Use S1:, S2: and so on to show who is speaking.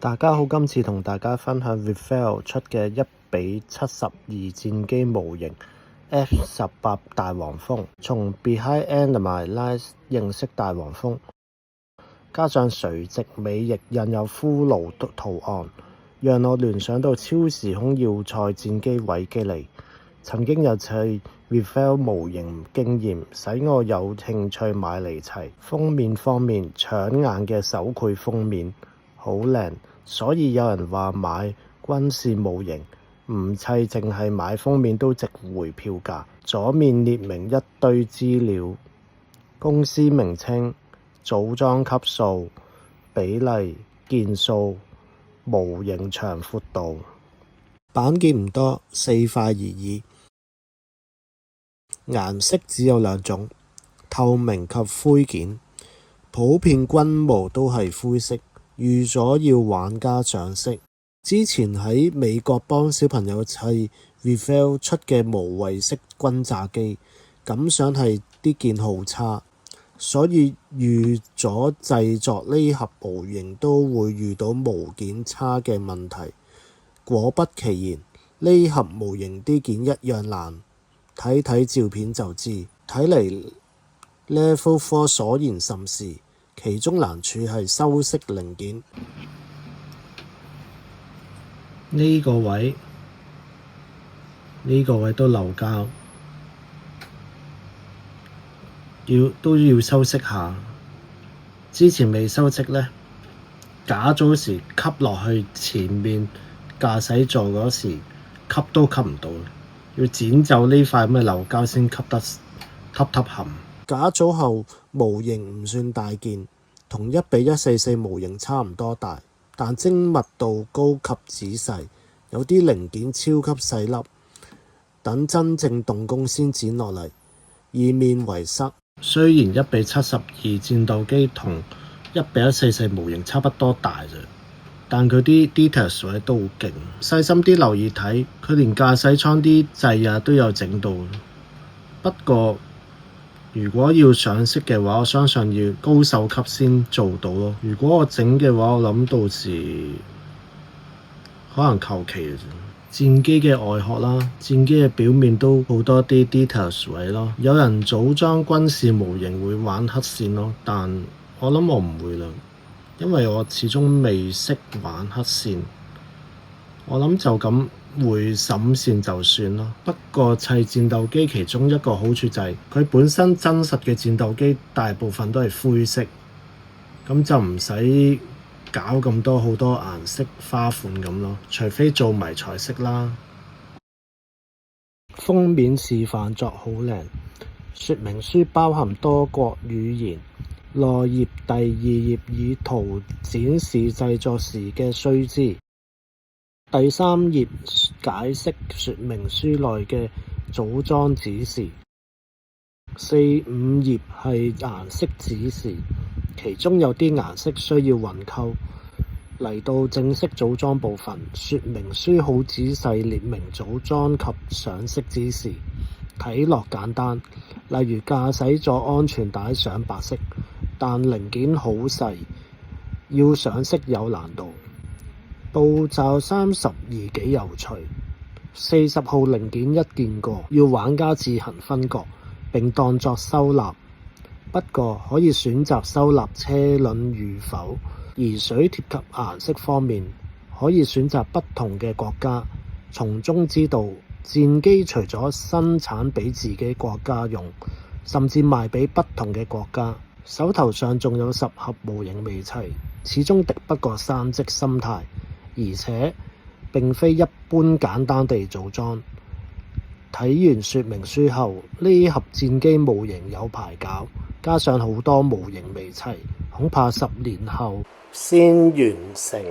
S1: 大家好，今次同大家分享 Revell 出嘅1:72戰機模型 F-18大黃蜂，從 Behind Enemy Lines 認識大黃蜂，加上垂直尾翼印有骷髏圖案，讓我聯想到超時空要塞戰機韋基利。曾經有次 Revell 模型經驗，使我有興趣買嚟齊。封面方面，搶眼嘅手繪封面，好靚，所以有人話買軍事模型唔砌，淨係買封面都值回票價。左面列明一堆資料，公司名稱、組裝級數、比例、件數、模型長闊度。板件唔多，4塊而已。顏色只有2種，透明及灰件。普遍軍模都係灰色，預咗要玩家上色。之前喺美國幫小朋友砌 Revell 出嘅無畏式轟炸機，感想係啲件好差，所以預咗製作呢盒模型都會遇到模件差嘅問題。果不其然，呢盒模型啲件一樣爛，睇睇照片就知。睇嚟 Level 4所言甚是，其中難處係修飾零件。呢個位都漏膠，都要修飾下。之前未修飾呢，假組時吸落去前面駕駛座嗰時吸都吸唔到，要剪走呢塊咁嘅漏膠先吸得揼冚。假組後模型唔算大件，同1:144模型差唔多大，但精密度高及仔細，有啲零件超級細粒，等真正動工先剪落嚟，以免遺失。雖然1:72戰鬥機同1:144模型差不多大啫，但佢啲 details 位都好勁。細心啲留意睇，佢連駕駛艙啲掣都有整到。不過如果要上色嘅話，我相信要高手級先做到咯。如果我整嘅話，我諗到時可能求其嘅啫。戰機嘅外殼啦，戰機嘅表面都好多啲 details 位咯。有人組裝軍事模型會玩黑線咯，但我諗我唔會啦，因為我始終未識玩黑線。我諗就咁會審線就算咯。不過砌戰鬥機其中一個好處就係佢本身真實嘅戰鬥機大部分都係灰色，咁就唔使搞咁多好多顏色花款咁咯，除非做迷彩色啦。封面示範作好靚，說明書包含多國語言，內頁第2頁以圖展示製作時嘅須知，第3頁解釋說明書內嘅組裝指示，4、5頁係顏色指示，其中有啲顏色需要混溝。嚟到正式組裝部分，說明書好仔細列明組裝及上色指示，睇落簡單。例如駕駛座安全帶上白色，但零件好細，要上色有難度。步驟32幾有趣，40號零件一見過，要玩家自行分割並當作收納。不過可以選擇收納車輪與否。而水貼及顏色方面，可以選擇不同嘅國家，從中知道戰機除咗生產俾自己國家用，甚至賣俾不同嘅國家。手頭上仲有10盒模型未砌，始終敵不過三積心態，而且並非一般簡單地組裝。睇完說明書後，呢盒戰機模型有排搞，加上好多模型未砌，恐怕10年後先完成。